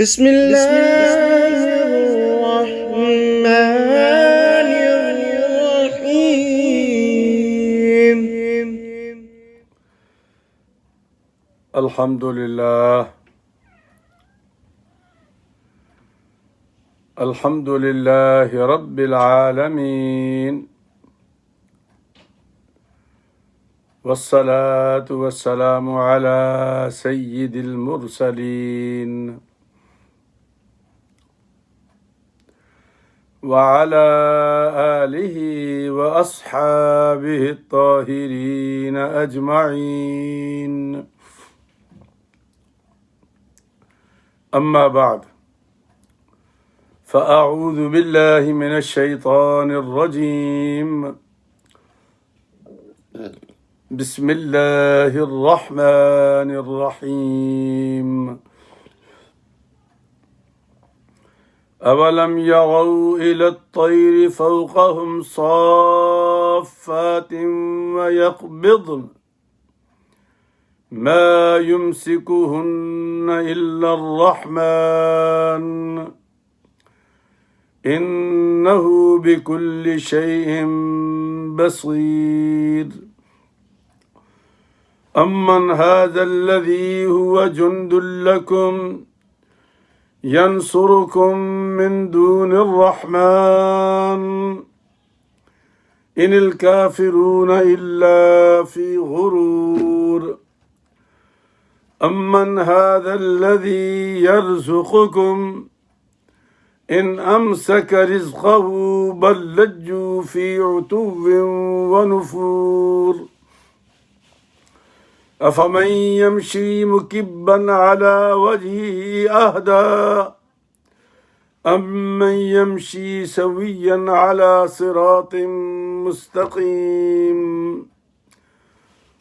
بسم الله الرحمن الرحيم. الحمد لله الحمد لله رب العالمين، والصلاة والسلام على سيد المرسلين وعلى آله وأصحابه الطاهرين أجمعين. أما بعد، فأعوذ بالله من الشيطان الرجيم. بسم الله الرحمن الرحيم. أولم يروا إلى الطير فوقهم صافات ويقبضن ما يمسكهن إلا الرحمن إنه بكل شيء بصير. أمن هذا الذي هو جند لكم ينصركم من دون الرحمن إن الكافرون إلا في غرور. أمن هذا الذي يرزقكم إن أمسك رزقه بل لجوا في عتو ونفور. أفمن يمشي مكبا على وجهه أهدى أمن يمشي سويا على صراط مستقيم.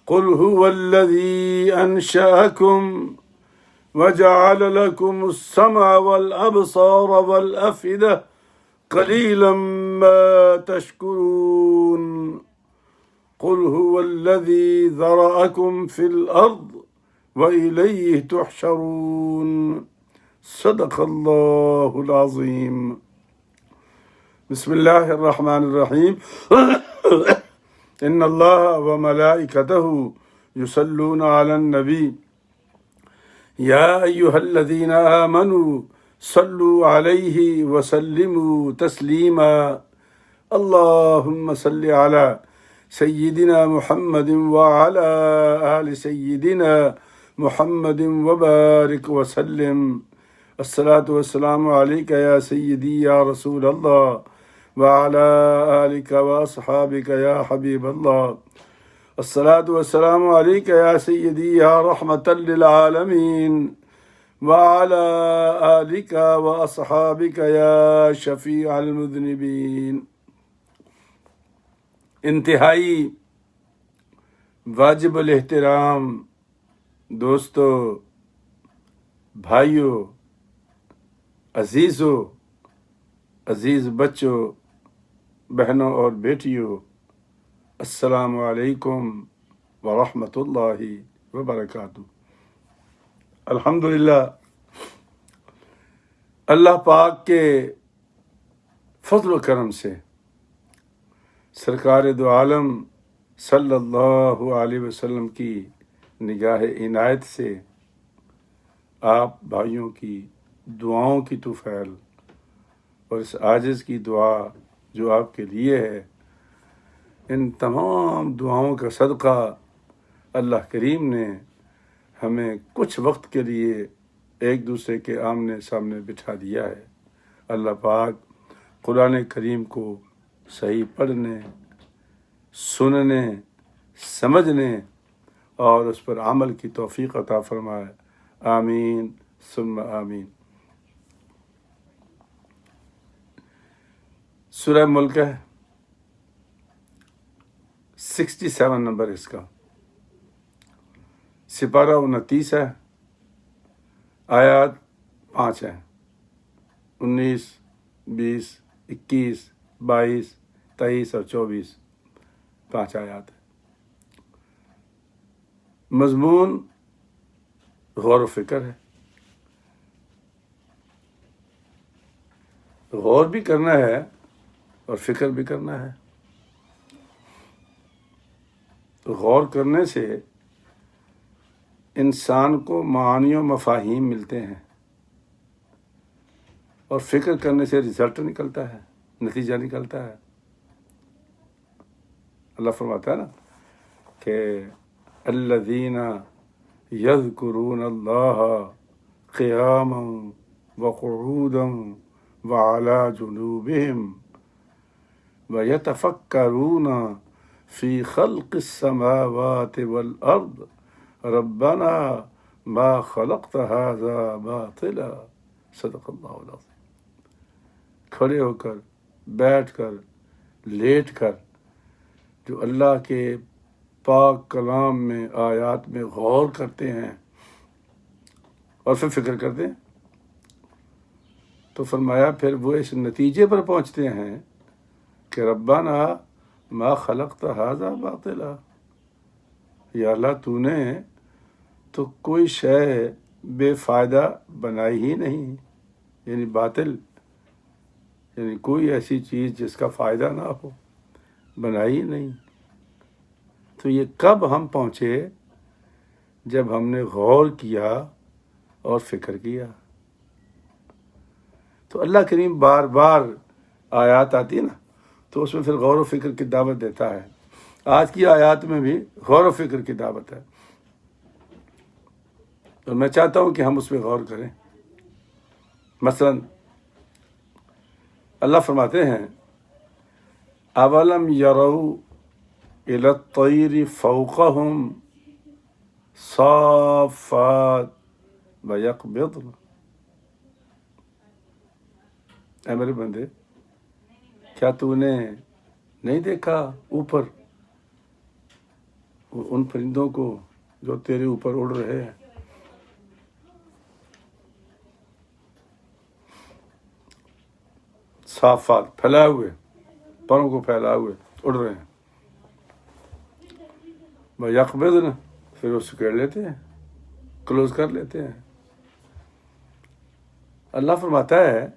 قل هو الذي أنشأكم وجعل لكم السمع والأبصار والأفئدة قليلا ما تشكرون. قل هو الذي ذرأكم في الأرض وإليه تحشرون. صدق الله العظيم. بسم الله الرحمن الرحيم. إن الله وملائكته يصلون على النبي يا أيها الذين آمنوا صلوا عليه وسلموا تسليما. اللهم صل على سيدنا محمد وعلى آل سيدنا محمد وبارك وسلم. الصلاة والسلام عليك يا سيدي يا رسول الله وعلى آلك وأصحابك يا حبيب الله. الصلاة والسلام عليك يا سيدي يا رحمة للعالمين وعلى آلك وأصحابك يا شفيع المذنبين. انتہائی واجب الاحترام دوستو، بھائیوں، عزیزوں، عزیز بچوں، بہنوں اور بیٹیوں، السلام علیکم ورحمۃ اللہ وبرکاتہ۔ الحمدللہ، اللہ پاک کے فضل و کرم سے، سرکار دو عالم صلی اللہ علیہ وسلم کی نگاہ عنایت سے آپ بھائیوں کی دعاؤں کی طفیل اور اس عاجز کی دعا جو آپ کے لیے ہے، ان تمام دعاؤں کا صدقہ اللہ کریم نے ہمیں کچھ وقت کے لیے ایک دوسرے کے آمنے سامنے بٹھا دیا ہے۔ اللہ پاک قرآن کریم کو صحیح پڑھنے، سننے، سمجھنے اور اس پر عمل کی توفیق عطا فرمائے، آمین ثم آمین۔ سورہ ملک ہے، 67 نمبر اس کا، سپارہ 29 ہے، آیات 5 ہیں، 19، 20، 21، 22، 23 اور 24، 5 آیات ہیں۔ مضمون غور و فکر ہے، غور بھی کرنا ہے اور فکر بھی کرنا ہے۔ غور کرنے سے انسان کو معانی و مفاہیم ملتے ہیں، اور فکر کرنے سے رزلٹ نکلتا ہے، نتیجہ نکلتا ہے۔ اللہ فرماتا ہے نا کہ الذین یذکرون اللہ قیاما وقعودا وعلی جنوبہم ویتفکرون فی خلق السماوات والارض ربنا ما خلقت هذا باطلا صدق اللہ العظیم۔ کھڑے ہو کر، بیٹھ کر، لیٹ کر جو اللہ کے پاک کلام میں، آیات میں غور کرتے ہیں اور پھر فکر کرتے ہیں، تو فرمایا پھر وہ اس نتیجے پر پہنچتے ہیں کہ ربنا ما خلقت ھذا باطلا، یا اللہ تو نے تو کوئی شے بے فائدہ بنائی ہی نہیں، یعنی باطل، یعنی کوئی ایسی چیز جس کا فائدہ نہ ہو بنائی نہیں۔ تو یہ کب ہم پہنچے؟ جب ہم نے غور کیا اور فکر کیا۔ تو اللہ کریم بار بار آیات آتی ہے نا، تو اس میں پھر غور و فکر کی دعوت دیتا ہے۔ آج کی آیات میں بھی غور و فکر کی دعوت ہے، اور میں چاہتا ہوں کہ ہم اس پہ غور کریں۔ مثلا اللہ فرماتے ہیں اولم یروا الی الطیر فوقہم صافات ویقبضن، اے میرے بندے کیا تو نے نہیں دیکھا اوپر ان پرندوں کو جو تیرے اوپر اڑ رہے ہیں؟ صافات، پھیلائے ہوئے، پروں کو پھیلائے ہوئے اڑ رہے ہیں۔ یقبضن، پھر وہ سکیڑ لیتے ہیں، کلوز کر لیتے ہیں۔ اللہ فرماتا ہے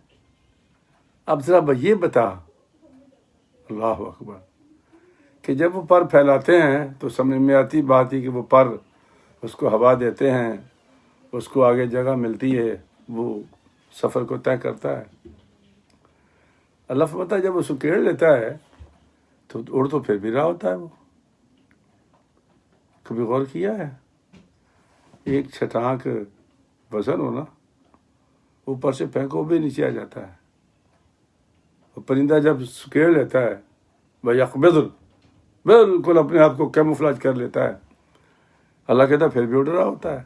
اب ذرا یہ بتا، اللہ اکبر، کہ جب وہ پر پھیلاتے ہیں تو سمجھ میں آتی بات ہی کہ وہ پر اس کو ہوا دیتے ہیں، اس کو آگے جگہ ملتی ہے، وہ سفر کو طے کرتا ہے۔ اللہ فرماتا ہے جب وہ سکیڑ لیتا ہے تو اڑ تو پھر بھی رہا ہوتا ہے۔ وہ کبھی غور کیا ہے؟ ایک چھٹانک وزن ہونا، اوپر سے پھینکو بھی نیچے آ جاتا ہے، اور پرندہ جب سکیڑ لیتا ہے وَيَقْبِضْ، بالکل اپنے آپ کو کیموفلاج کر لیتا ہے۔ اللہ کہتا ہے پھر بھی اڑ رہا ہوتا ہے۔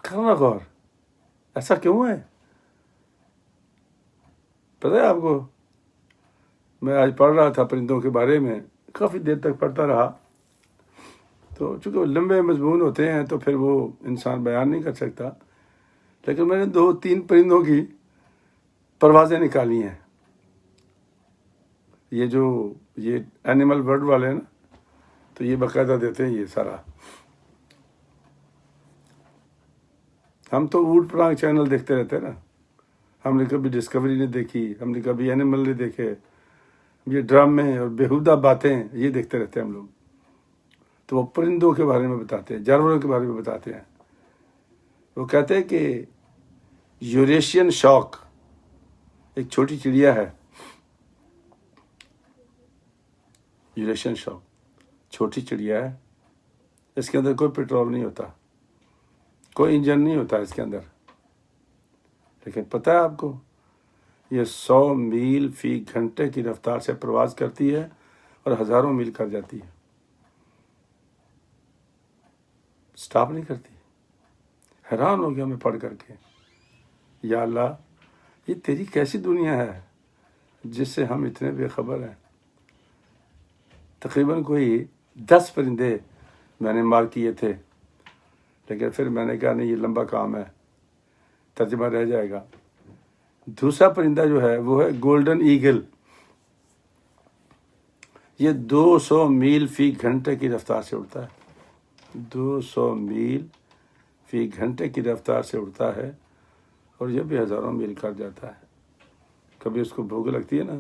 کرنا غور، ایسا کیوں ہے؟ پتہ ہے آپ کو، میں آج پڑھ رہا تھا پرندوں کے بارے میں، کافی دیر تک پڑھتا رہا، تو چونکہ وہ لمبے مضمون ہوتے ہیں تو پھر وہ انسان بیان نہیں کر سکتا، لیکن میں نے 2-3 پرندوں کی پروازیں نکالی ہیں۔ یہ اینیمل ورلڈ والے ہیں نا، تو یہ باقاعدہ دیتے ہیں یہ سارا۔ ہم تو اونٹ پرانگ چینل دیکھتے رہتے ہیں نا، ہم نے کبھی ڈسکوری نہیں دیکھی، ہم نے کبھی اینیمل نہیں دیکھے، یہ ڈرامے اور بیہودہ باتیں یہ دیکھتے رہتے ہیں ہم لوگ۔ تو وہ پرندوں کے بارے میں بتاتے ہیں، جانوروں کے بارے میں بتاتے ہیں۔ وہ کہتے ہیں کہ یوریشین شاک ایک چھوٹی چڑیا ہے، یوریشین شاک چھوٹی چڑیا ہے، اس کے اندر کوئی پیٹرول نہیں ہوتا، کوئی انجن نہیں ہوتا اس کے اندر، لیکن پتہ ہے آپ کو یہ 100 میل فی گھنٹے کی رفتار سے پرواز کرتی ہے اور ہزاروں میل کر جاتی ہے، سٹاپ نہیں کرتی۔ حیران ہو گیا میں پڑھ کر کے، یا اللہ یہ تیری کیسی دنیا ہے جس سے ہم اتنے بے خبر ہیں۔ تقریباً کوئی 10 پرندے میں نے مارک کیے تھے، لیکن پھر میں نے کہا نہیں، یہ لمبا کام ہے، ترجمہ رہ جائے گا۔ دوسرا پرندہ جو ہے وہ ہے گولڈن ایگل، یہ 200 میل فی گھنٹے کی رفتار سے اڑتا ہے، 200 میل فی گھنٹے کی رفتار سے اڑتا ہے، اور یہ بھی ہزاروں میل کر جاتا ہے. کبھی اس کو بھوک لگتی ہے نا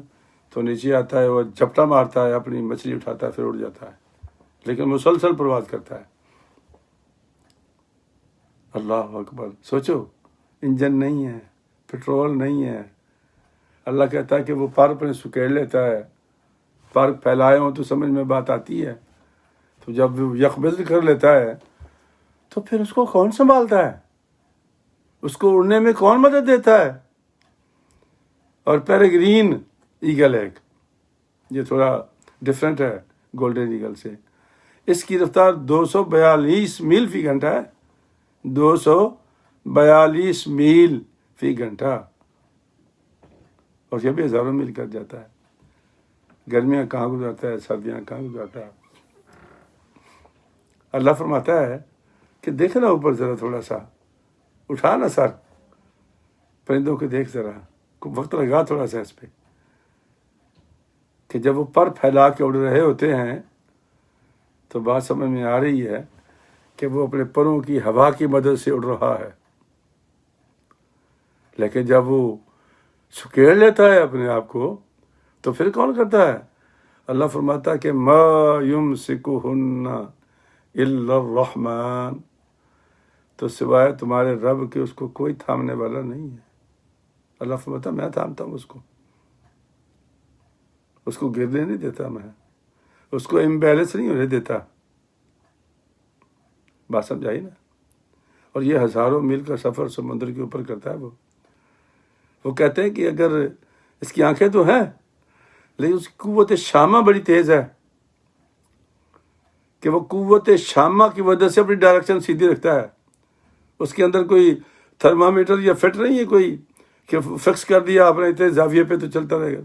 تو نیچے آتا ہے اور جھپٹا مارتا ہے، اپنی مچھلی اٹھاتا ہے، پھر اڑ جاتا ہے، لیکن مسلسل پرواز کرتا ہے. اللہ اکبر. سوچو، انجن نہیں ہے، پٹرول نہیں ہے. اللہ کہتا ہے کہ وہ پر اپنے سکیڑ لیتا ہے. پر پھیلائے ہوں تو سمجھ میں بات آتی ہے. تو جب وہ یکبض کر لیتا ہے تو پھر اس کو کون سنبھالتا ہے؟ اس کو اڑنے میں کون مدد دیتا ہے؟ اور پیریگرین ایگل ہے ایک، یہ تھوڑا ڈفرینٹ ہے گولڈن ایگل سے. اس کی رفتار 242 میل فی گھنٹہ ہے. 242 میل فی گھنٹہ. اور یہ بھی ہزاروں میل کر جاتا ہے. گرمیاں کہاں گزارتا ہے، سردیاں کہاں گزارتا ہے. اللہ فرماتا ہے کہ دیکھنا اوپر ذرا، تھوڑا سا اٹھا نا سر، پرندوں کو دیکھ ذرا، وقت لگا تھوڑا سا اس پہ. کہ جب وہ پر پھیلا کے اڑ رہے ہوتے ہیں تو بات سمجھ میں آ رہی ہے کہ وہ اپنے پروں کی ہوا کی مدد سے اڑ رہا ہے. لیکن جب وہ سکیڑ لیتا ہے اپنے آپ کو تو پھر کون کرتا ہے؟ اللہ فرماتا ہے کہ ما یمسکہن الا الرحمن، تو سوائے تمہارے رب کے اس کو کوئی تھامنے والا نہیں ہے. اللہ فرماتا ہے میں تھامتا ہوں اس کو گرنے نہیں دیتا، میں اس کو امبیلنس نہیں ہونے دیتا. بات سمجھائی نا. اور یہ ہزاروں میل کا سفر سمندر کے اوپر کرتا ہے. وہ کہتے ہیں کہ اگر اس کی آنکھیں تو ہیں لیکن اس کی قوت شامہ بڑی تیز ہے کہ وہ قوت شامہ کی وجہ سے اپنی ڈائریکشن سیدھی رکھتا ہے. اس کے اندر کوئی تھرمامیٹر یا فٹ نہیں ہے کوئی کہ فکس کر دیا آپ نے اتنے زاویے پہ تو چلتا رہے گا.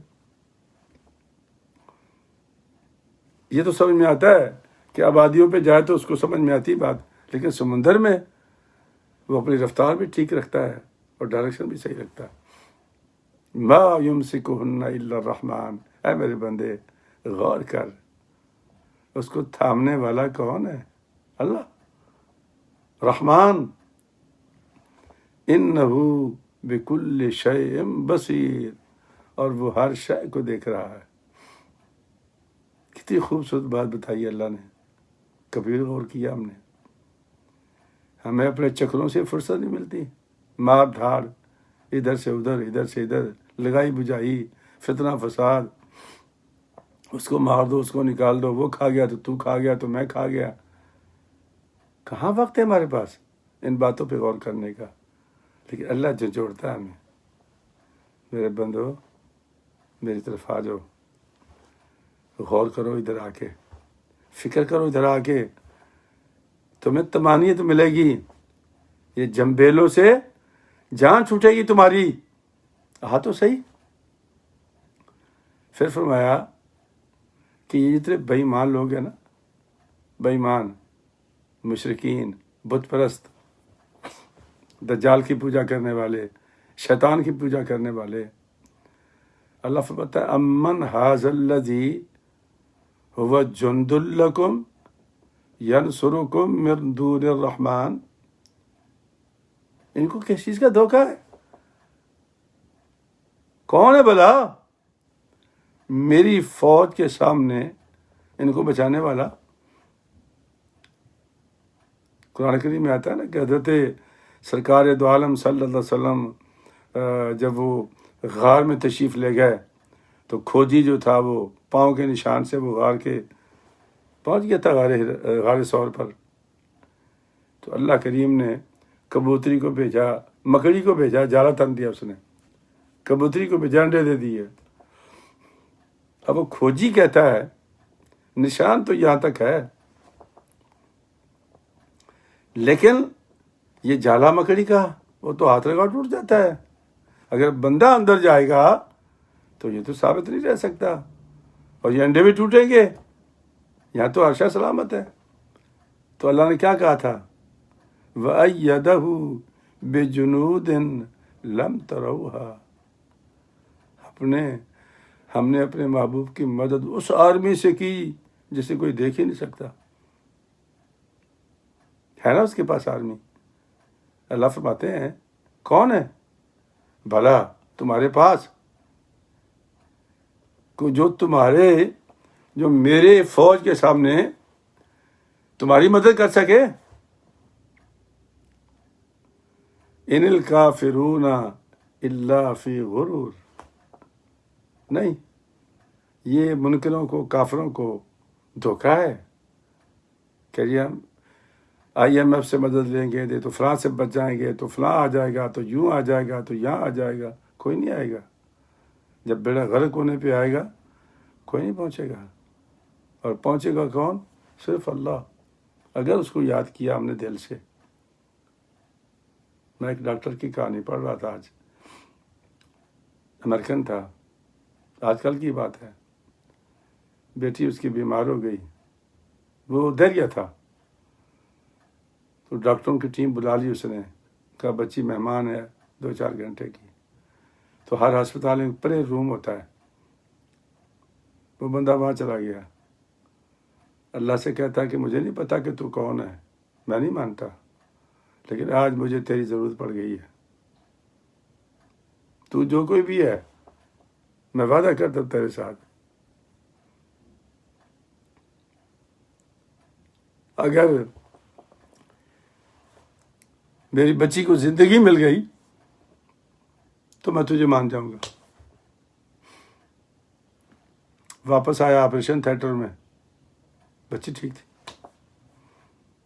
یہ تو سمجھ میں آتا ہے کہ آبادیوں پہ جائے تو اس کو سمجھ میں آتی بات، لیکن سمندر میں وہ اپنی رفتار بھی ٹھیک رکھتا ہے اور ڈائریکشن بھی صحیح رکھتا ہے. ما یمسکہن الا الرحمن. اے میرے بندے غور کر، اس کو تھامنے والا کون ہے؟ اللہ رحمان. انہ بکل شیء بصیر، اور وہ ہر شے کو دیکھ رہا ہے. کتنی خوبصورت بات بتائی اللہ نے. کبھی غور کیا ہم نے؟ ہمیں اپنے چکروں سے فرصت نہیں ملتی. مار دھاڑ، ادھر سے ادھر، ادھر سے ادھر، لگائی بجائی، فتنہ فساد، اس کو مار دو، اس کو نکال دو، وہ کھا گیا تو کھا گیا تو میں کھا گیا. کہاں وقت ہے ہمارے پاس ان باتوں پہ غور کرنے کا؟ لیکن اللہ جھنجھوڑتا ہے ہمیں. میرے بندو میری طرف آ جاؤ، غور کرو ادھر آ کے، فکر کرو ادھر آ کے، تمہیں طمانینت ملے گی. یہ جمبیلوں سے جان چھوٹے گی تمہاری. ہاں تو صحیح. پھر فرمایا کہ یہ جتنے بے ایمان لوگ ہیں نا، بے ایمان، مشرکین، بت پرست، دجال کی پوجا کرنے والے، شیطان کی پوجا کرنے والے، اللہ فرماتا ہے امن ھذا الذی هو جند لکم ینصرکم من دون الرحمن. ان کو کس چیز کا دھوکہ ہے؟ کون ہے بھلا میری فوج کے سامنے ان کو بچانے والا؟ قرآن کریم میں آتا ہے نا کہ حضرت سرکار دو عالم صلی اللہ علیہ وسلم جب وہ غار میں تشریف لے گئے تو کھوجی جو تھا وہ پاؤں کے نشان سے وہ غار کے پہنچ گیا تھا غار ثور پر. تو اللہ کریم نے کبوتری کو بھیجا، مکڑی کو بھیجا، جالا تن دیا اس نے، کبوتری کو بھیجا، انڈے دے دیے. اب وہ کھوجی کہتا ہے نشان تو یہاں تک ہے، لیکن یہ جالا مکڑی کا وہ تو ہاتھ لگا ٹوٹ جاتا ہے. اگر بندہ اندر جائے گا تو یہ تو ثابت نہیں رہ سکتا، اور یہ انڈے بھی ٹوٹیں گے. یہاں تو عرشہ سلامت ہے. تو اللہ نے کیا کہا تھا؟ وَأَيَّدَهُ بِجُنُودٍ لَمْ تَرَوْهَا. ہم نے اپنے محبوب کی مدد اس آرمی سے کی جسے کوئی دیکھ ہی نہیں سکتا. ہے نا اس کے پاس آرمی. اللہ فرماتے ہیں کون ہے؟ بھلا تمہارے پاس جو میرے فوج کے سامنے تمہاری مدد کر سکے؟ ان الکافرون الا فی غرور، نہیں، یہ منکروں کو، کافروں کو دھوکہ ہے کہ یہ ہم IMF سے مدد لیں گے تو فلاں سے بچ جائیں گے، تو فلاں آ جائے گا، تو یوں آ جائے گا، تو یہاں آ جائے گا. کوئی نہیں آئے گا. جب بیڑا غرق ہونے پہ آئے گا کوئی نہیں پہنچے گا. اور پہنچے گا کون؟ صرف اللہ، اگر اس کو یاد کیا ہم نے دل سے. میں ایک ڈاکٹر کی کہانی پڑھ رہا تھا آج، امریکن تھا، آج کل کی بات ہے. بیٹی اس کی بیمار ہو گئی، وہ دہریہ تھا، تو ڈاکٹروں کی ٹیم بلا لی اس نے، کہا بچی مہمان ہے 2-4 گھنٹے کی. تو ہر ہسپتال میں پرے روم ہوتا ہے. وہ بندہ وہاں چلا گیا، اللہ سے کہتا کہ مجھے نہیں پتا کہ تو کون ہے، میں نہیں مانتا، لیکن آج مجھے تیری ضرورت پڑ گئی ہے. تو جو کوئی بھی ہے، میں وعدہ کرتا ہوں تیرے ساتھ، اگر میری بچی کو زندگی مل گئی تو میں تجھے مان جاؤں گا. واپس آیا آپریشن تھیٹر میں، بچی ٹھیک تھی.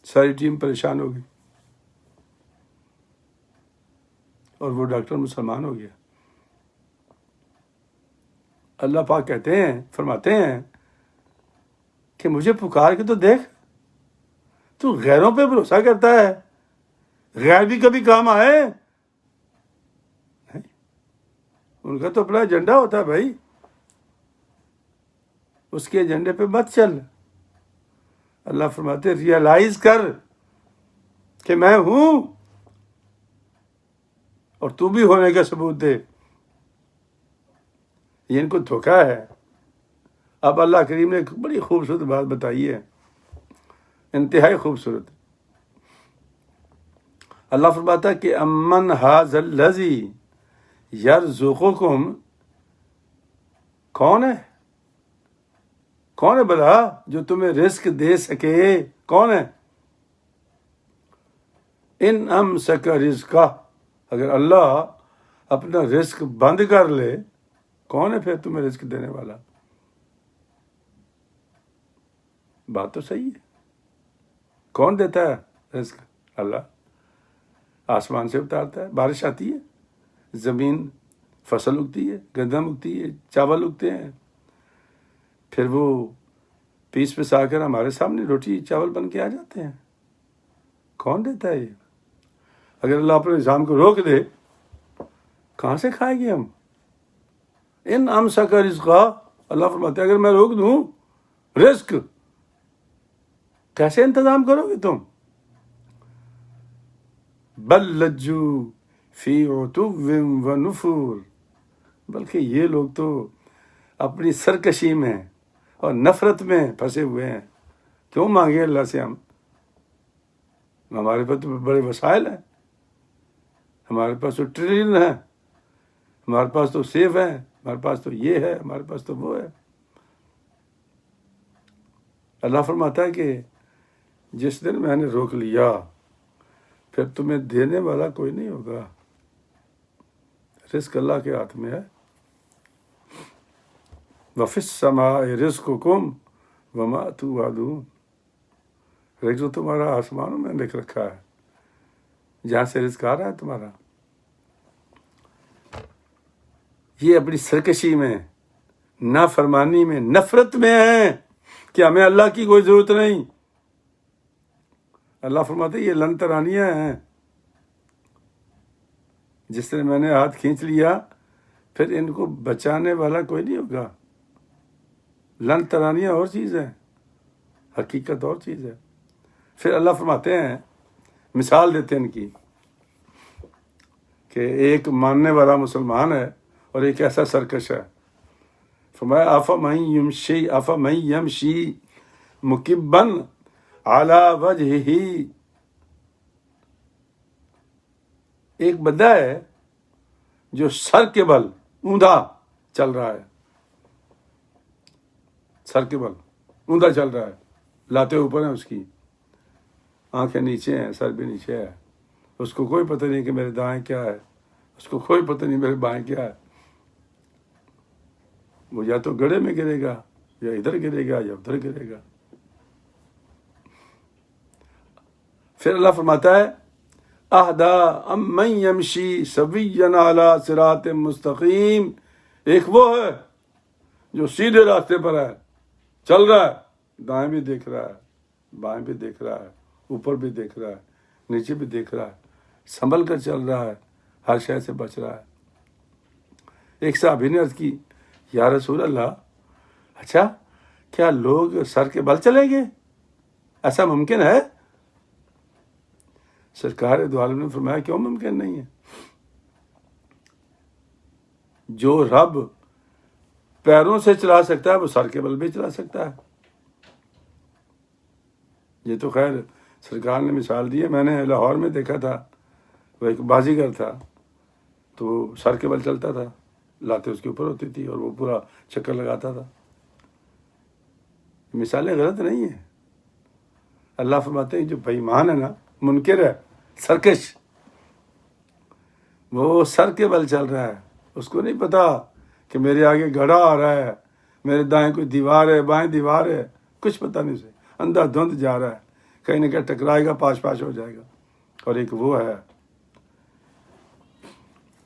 ساری ٹیم پریشان ہو گئی اور وہ ڈاکٹر مسلمان ہو گیا. اللہ پاک کہتے ہیں، فرماتے ہیں کہ مجھے پکار کے تو دیکھ، تو غیروں پہ بھروسہ کرتا ہے، غیر بھی کبھی کام آئے؟ نہیں، ان کا تو اپنا ایجنڈا ہوتا ہے بھائی، اس کے ایجنڈے پہ مت چل. اللہ فرماتے ریئلائز کر کہ میں ہوں اور تو بھی ہونے کا ثبوت دے. یہ ان کو دھوکہ ہے. اب اللہ کریم نے ایک بڑی خوبصورت بات بتائی ہے، انتہائی خوبصورت. اللہ فرماتا ہے کہ امن ھذا الذی یرزقکم، کون ہے بلا جو تمہیں رزق دے سکے؟ کون ہے؟ ان امسک رزقہ، اگر اللہ اپنا رزق بند کر لے، کون ہے پھر تمہیں رزق دینے والا؟ بات تو صحیح ہے. کون دیتا ہے رزق؟ اللہ. آسمان سے اتارتا ہے، بارش آتی ہے، زمین فصل اگتی ہے، گندم اگتی ہے، چاول اگتے ہیں، پھر وہ پیس پسا کر ہمارے سامنے روٹی چاول بن کے آ جاتے ہیں. کون دیتا ہے یہ؟ اگر اللہ اپنے نظام کو روک دے، کہاں سے کھائیں گے ہم؟ ان امسک رزقہ، اللہ فرماتے ہیں اگر میں روک دوں رزق، کیسے انتظام کرو گے تم؟ بل لجوا فی عتو و نفور، بلکہ یہ لوگ تو اپنی سرکشی میں اور نفرت میں پھنسے ہوئے ہیں. کیوں مانگے اللہ سے ہم؟ ہمارے پاس تو بڑے وسائل ہیں، ہمارے پاس تو ٹریلین ہے، ہمارے پاس تو سیف ہے، ہمارے پاس تو یہ ہے، ہمارے پاس تو وہ ہے. اللہ فرماتا ہے کہ جس دن میں نے روک لیا، پھر تمہیں دینے والا کوئی نہیں ہوگا. رزق اللہ کے ہاتھ میں ہے. وَفِي السَّمَاءِ رِزْقُكُمْ وَمَا تُوعَدُونَ، رزق تو تمہارا آسمانوں میں لکھ رکھا ہے، جہاں سے رزق آ رہا ہے تمہارا. یہ اپنی سرکشی میں، نافرمانی میں، نفرت میں ہے کہ ہمیں اللہ کی کوئی ضرورت نہیں. اللہ فرماتے یہ لن ترانیاں ہیں. جس طرح میں نے ہاتھ کھینچ لیا، پھر ان کو بچانے والا کوئی نہیں ہوگا. لن ترانیاں اور چیز ہے، حقیقت اور چیز ہے. پھر اللہ فرماتے ہیں، مثال دیتے ہیں ان کی، کہ ایک ماننے والا مسلمان ہے اور ایک ایسا سرکش ہے. فرمایا افمن یمشی مکبا علی وجہہ، ایک بندہ ہے جو سر کے بل اوندا چل رہا ہے، سر کے بل اوندا چل رہا ہے، لاتے اوپر ہیں، اس کی آنکھیں نیچے ہیں، سر بھی نیچے ہے، اس کو کوئی پتہ نہیں کہ میرے دائیں کیا ہے، اس کو کوئی پتہ نہیں میرے بائیں کیا ہے، وہ یا تو گڑھے میں گرے گا، یا ادھر گرے گا، یا ادھر گرے گا۔ پھر اللہ فرماتا ہے اہدا امن یمشی سویا علی صراط مستقیم، ایک وہ ہے جو سیدھے راستے پر ہے، چل رہا ہے، دائیں بھی دیکھ رہا ہے، بائیں بھی دیکھ رہا ہے، اوپر بھی دیکھ رہا ہے، نیچے بھی دیکھ رہا ہے، سنبھل کر چل رہا ہے، ہر شے سے بچ رہا ہے۔ ایک صحابی نے عرض کی یا رسول اللہ، اچھا کیا لوگ سر کے بل چلیں گے؟ ایسا ممکن ہے؟ سرکار دو عالم نے فرمایا کیوں ممکن نہیں ہے؟ جو رب پیروں سے چلا سکتا ہے وہ سر کے بل بھی چلا سکتا ہے۔ یہ تو خیر سرکار نے مثال دی ہے، میں نے لاہور میں دیکھا تھا، وہ ایک بازیگر تھا تو وہ سر کے بل چلتا تھا، لاتے اس کے اوپر ہوتی تھی اور وہ پورا چکر لگاتا تھا۔ مثالیں غلط نہیں ہیں۔ اللہ فرماتے ہیں جو بے ایمان ہے نا، منکر ہے، سرکش، وہ سر کے بل چل رہا ہے، اس کو نہیں پتا کہ میرے آگے گھڑا آ رہا ہے، میرے دائیں کوئی دیوار ہے، بائیں دیوار ہے، کچھ پتہ نہیں اسے، اندھا دھند جا رہا ہے، کہیں نہ کہیں ٹکرائے گا، پاش پاش ہو جائے گا۔ اور ایک وہ ہے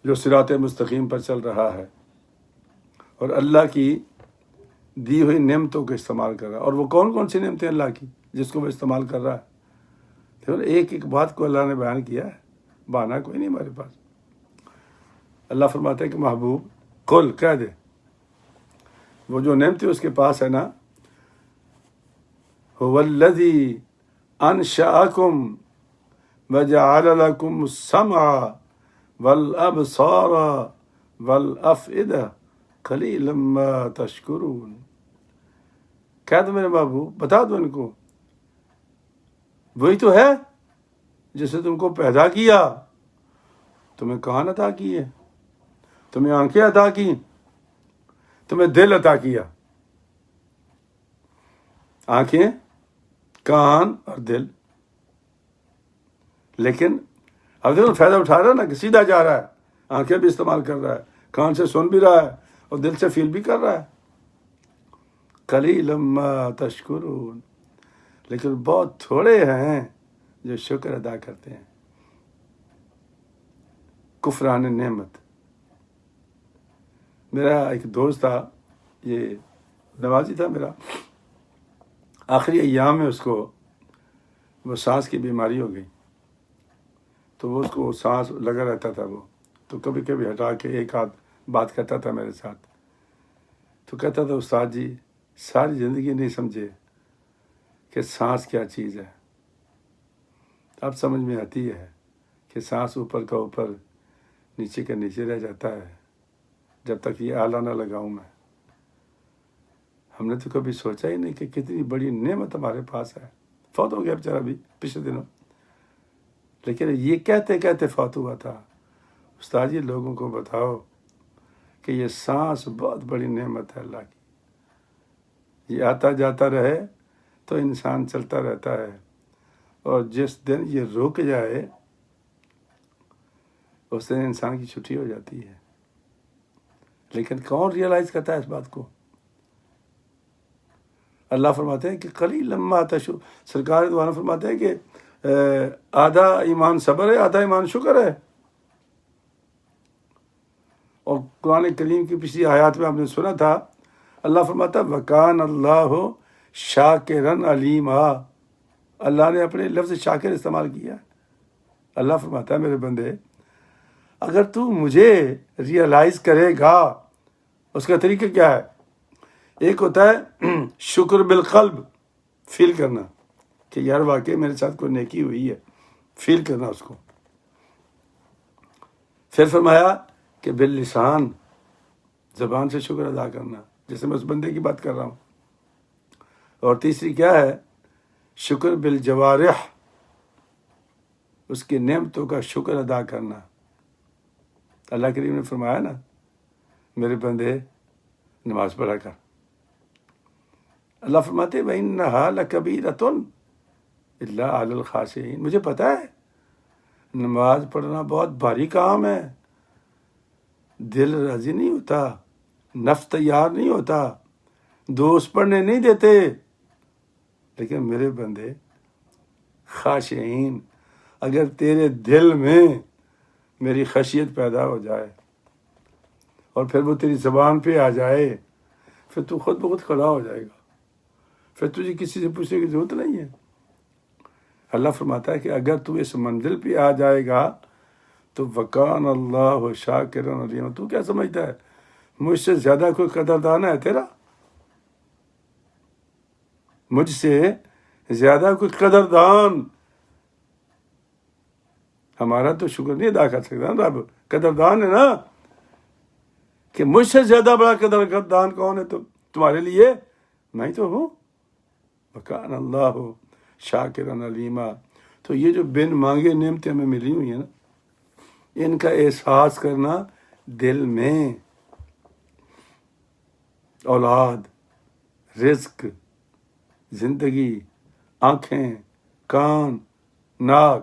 جو صراط مستقیم پر چل رہا ہے اور اللہ کی دی ہوئی نعمتوں کو استعمال کر رہا ہے۔ اور وہ کون کون سی نعمتیں اللہ کی جس کو وہ استعمال کر رہا ہے؟ ایک ایک بات کو اللہ نے بیان کیا ہے، بہانہ کوئی نہیں ہمارے پاس۔ اللہ فرماتا ہے کہ محبوب قل کہہ دے، وہ جو نعمتیں اس کے پاس ہے نا، هو الذی انشأکم وجعل لکم السمع والابصار والافئدہ قلیلا ما تشکرون۔ کہہ دو میرے محبوب، بتا دو ان کو، وہی تو ہے جس نے تم کو پیدا کیا، تمہیں کان عطا کیے، تمہیں آنکھیں عطا کی، تمہیں دل عطا کیا، آنکھیں، کان اور دل۔ لیکن اب دیکھو فائدہ اٹھا رہا ہے نا کہ سیدھا جا رہا ہے، آنکھیں بھی استعمال کر رہا ہے، کان سے سن بھی رہا ہے اور دل سے فیل بھی کر رہا ہے۔ قلیلا ما تشکرون، لیکن بہت تھوڑے ہیں جو شکر ادا کرتے ہیں۔ کفران نعمت۔ میرا ایک دوست تھا، یہ نوازی تھا میرا، آخری ایام میں اس کو وہ سانس کی بیماری ہو گئی، تو وہ اس کو سانس لگا رہتا تھا، وہ تو کبھی کبھی ہٹا کے ایک آدھ بات کرتا تھا میرے ساتھ، تو کہتا تھا استاد جی ساری زندگی نہیں سمجھے کہ سانس کیا چیز ہے، اب سمجھ میں آتی ہے کہ سانس اوپر کا اوپر، نیچے کا نیچے رہ جاتا ہے جب تک یہ آلہ نہ لگاؤں میں۔ ہم نے تو کبھی سوچا ہی نہیں کہ کتنی بڑی نعمت ہمارے پاس ہے۔ فوت ہو گیا بیچارہ بھی پچھلے دنوں، لیکن یہ کہتے کہتے فوت ہوا تھا، استاد جی لوگوں کو بتاؤ کہ یہ سانس بہت بڑی نعمت ہے اللہ کی، یہ آتا جاتا رہے تو انسان چلتا رہتا ہے، اور جس دن یہ رک جائے اس دن انسان کی چھٹی ہو جاتی ہے۔ لیکن کون ریئلائز کرتا ہے اس بات کو؟ اللہ فرماتے ہیں کہ قلیلا ما تشکرون، سرکار دو عالم فرماتے ہیں کہ آدھا ایمان صبر ہے، آدھا ایمان شکر ہے۔ اور قرآن کریم کی پچھلی آیات میں آپ نے سنا تھا، اللہ فرماتا ہے وَكَانَ اللَّهُ شَاكِرًا عَلِيمًا، اللہ نے اپنے لفظ شاکر استعمال کیا۔ اللہ فرماتا ہے میرے بندے اگر تو مجھے ریئلائز کرے گا، اس کا طریقہ کیا ہے؟ ایک ہوتا ہے شکر بالقلب، فیل کرنا کہ یار واقعی میرے ساتھ کوئی نیکی ہوئی ہے، فیل کرنا اس کو۔ پھر فرمایا کہ باللسان، زبان سے شکر ادا کرنا، جیسے میں اس بندے کی بات کر رہا ہوں۔ اور تیسری کیا ہے؟ شکر بالجوارح، اس کی نعمتوں کا شکر ادا کرنا۔ اللہ کریم نے فرمایا نا میرے بندے نماز پڑھا کر. اللہ فرماتے وَإِنَّهَا لَكَبِيرَةٌ إِلَّا عَلَى الْخَاشِعِينَ. مجھے پتہ ہے نماز پڑھنا بہت بھاری کام ہے، دل راضی نہیں ہوتا، نفس تیار نہیں ہوتا، دوست پڑھنے نہیں دیتے، لیکن میرے بندے خاشعین، اگر تیرے دل میں میری خشیت پیدا ہو جائے اور پھر وہ تیری زبان پہ آ جائے، پھر تو خود بخود کھڑا ہو جائے گا، پھر تجھے کسی سے پوچھنے کی ضرورت نہیں ہے. اللہ فرماتا ہے کہ اگر تو اس منزل پہ آ جائے گا تو وکان اللہ شاکرا علیما. تو کیا سمجھتا ہے مجھ سے زیادہ کوئی قدردان ہے تیرا؟ مجھ سے زیادہ کوئی قدردان ہمارا تو شکر نہیں ادا کر سکتا نا. رب قدردان ہے نا، کہ مجھ سے زیادہ بڑا قدردان کون ہے؟ تو تمہارے لیے میں ہی تو ہوں. وکان اللہ شاکرا علیما. تو یہ جو بن مانگے نعمتیں ہمیں ملی ہوئی ہیں نا، ان کا احساس کرنا دل میں، اولاد، رزق، زندگی، آنکھیں، کان، ناک.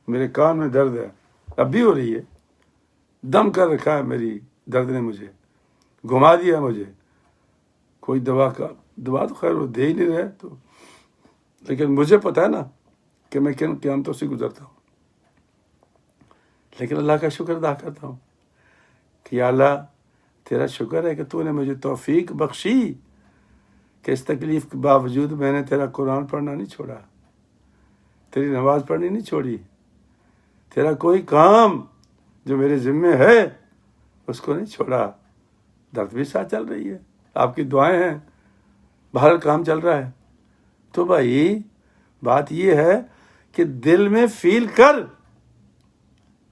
میرے کان میں درد ہے، اب بھی ہو رہی ہے، دم کر رکھا ہے میری درد نے، مجھے گھما دیا مجھے. کوئی دوا تو خیر وہ دے ہی نہیں رہے تو، لیکن مجھے پتا ہے نا کہ میں کن قیامتوں سے گزرتا ہوں. لیکن اللہ کا شکر ادا کرتا ہوں کہ یا اللہ تیرا شکر ہے کہ تو نے مجھے توفیق بخشی کہ اس تکلیف کے باوجود میں نے تیرا قرآن پڑھنا نہیں چھوڑا، تیری نماز پڑھنی نہیں چھوڑی، تیرا کوئی کام جو میرے ذمے ہے اس کو نہیں چھوڑا. درد بھی ساتھ چل رہی ہے، آپ کی دعائیں ہیں، باہر کام چل رہا ہے. تو بھائی بات یہ ہے کہ دل میں فیل کر،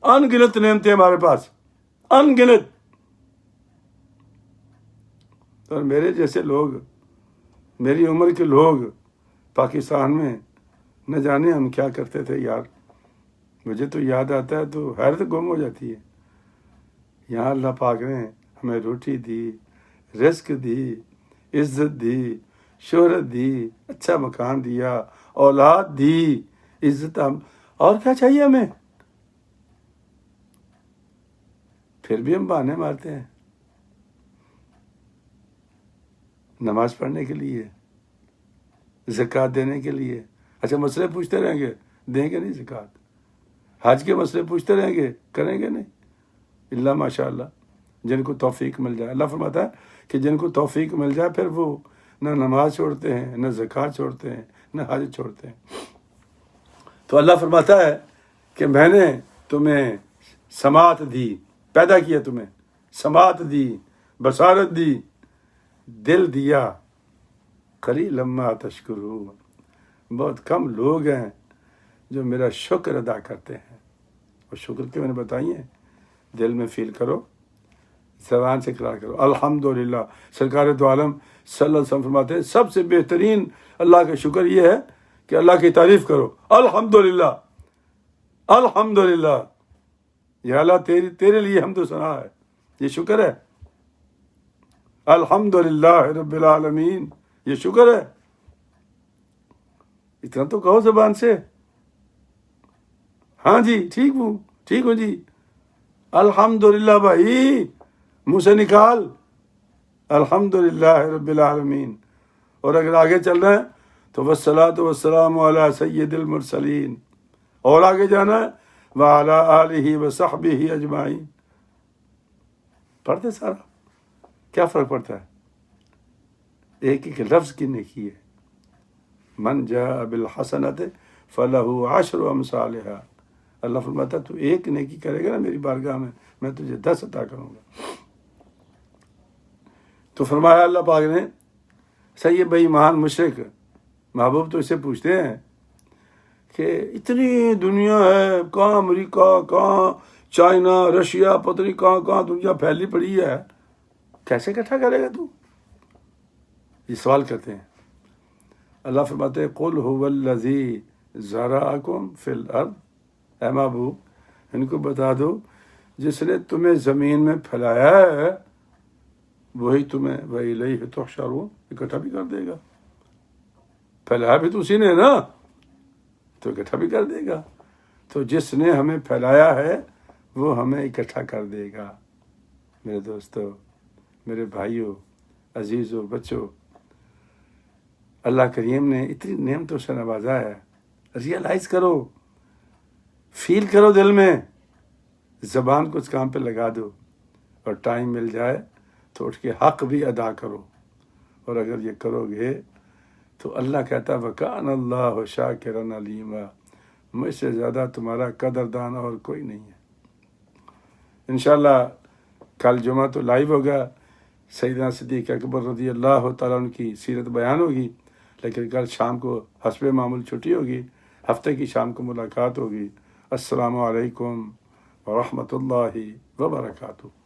ان گنت نعمتیں ہمارے پاس، ان گنت. اور میرے جیسے لوگ، میری عمر کے لوگ پاکستان میں نہ جانے ہم کیا کرتے تھے یار. مجھے تو یاد آتا ہے تو حیرت گم ہو جاتی ہے. یہاں اللہ پاک نے ہمیں روٹی دی، رزق دی، عزت دی، شہرت دی، اچھا مکان دیا، اولاد دی، عزت. اور کیا چاہیے ہمیں؟ پھر بھی ہم بہانے مارتے ہیں نماز پڑھنے کے لیے، زکوٰۃ دینے کے لیے. اچھا مسئلے پوچھتے رہیں گے، دیں گے نہیں زکوٰۃ. حج کے مسئلے پوچھتے رہیں گے، کریں گے نہیں. اللہ ماشاء اللہ جن کو توفیق مل جائے. اللہ فرماتا ہے کہ جن کو توفیق مل جائے پھر وہ نہ نماز چھوڑتے ہیں، نہ زکوٰۃ چھوڑتے ہیں، نہ حج چھوڑتے ہیں. تو اللہ فرماتا ہے کہ میں نے تمہیں سماعت دی، پیدا کیا، تمہیں سماعت دی، بصارت دی، دل دیا. قلیلا ما تشکرون. بہت کم لوگ ہیں جو میرا شکر ادا کرتے ہیں. اور شکر کے میں نے بتائی ہیں، دل میں فیل کرو، زبان سے اقرار کرو. الحمدللہ. سرکار دو عالم صلی اللہ علیہ وسلم فرماتے ہیں سب سے بہترین اللہ کا شکر یہ ہے کہ اللہ کی تعریف کرو. الحمدللہ، الحمدللہ. یا اللہ تیرے لیے حمد و ثنا ہے، یہ شکر ہے. الحمدللہ رب العالمین، یہ شکر ہے. اتنا تو کہو زبان سے. ہاں جی ٹھیک ہوں جی. الحمدللہ بھائی منہ سے نکال الحمدللہ رب العالمین. اور اگر آگے چل رہے ہیں تو والصلاۃ والسلام علی سید المرسلین. اور آگے جانا ہے وعلی آلہ وصحبہ اجمعین. پڑھتے سارا، کیا فرق پڑتا ہے؟ ایک ایک لفظ کی نیکی ہے. من جاء بالحسنۃ فلہ عشر امثالھا. اللہ فرماتا ہے تو ایک نیکی کرے گا نا میری بارگاہ میں تجھے 10 عطا کروں گا. تو فرمایا اللہ پاک نے صحیح بے ایمان مشرک محبوب تو اسے پوچھتے ہیں کہ اتنی دنیا ہے، کہاں امریکہ، کہاں چائنا، رشیا، پتہ نہیں کہاں دنیا پھیلی پڑی ہے، کیسے اکٹھا کرے گا تو؟ یہ سوال کرتے ہیں. اللہ فرماتے ہیں قل هو الذی ذرأکم فی الارض. اے محبوب ان کو بتا دو جس نے تمہیں زمین میں پھیلایا ہے وہی تمہیں وَإِلَيْهِ تُحْشَرُونَ اکٹھا بھی کر دے گا. پھیلایا بھی تو اسی نے نا، تو اکٹھا بھی کر دے گا. تو جس نے ہمیں پھیلایا ہے وہ ہمیں اکٹھا کر دے گا. میرے دوستو، میرے بھائیوں، عزیزوں، بچوں، اللہ کریم نے اتنی نعمتوں سے نوازا ہے. ریئلائز کرو، فیل کرو دل میں، زبان کو اس کام پہ لگا دو، اور ٹائم مل جائے تو اٹھ کے حق بھی ادا کرو. اور اگر یہ کرو گے تو اللہ کہتا ہے وَكَانَ اللَّهُ شَاكِرًا عَلِيمًا، مجھ سے زیادہ تمہارا قدردان اور کوئی نہیں ہے. انشاءاللہ کل جمعہ تو لائیو ہوگا، سیدنا صدیق اکبر رضی اللہ تعالیٰ عنہ کی سیرت بیان ہوگی، لیکن کل شام کو حسب معمول چھٹی ہوگی، ہفتے کی شام کو ملاقات ہوگی. السلام علیکم ورحمۃ اللہ وبرکاتہ.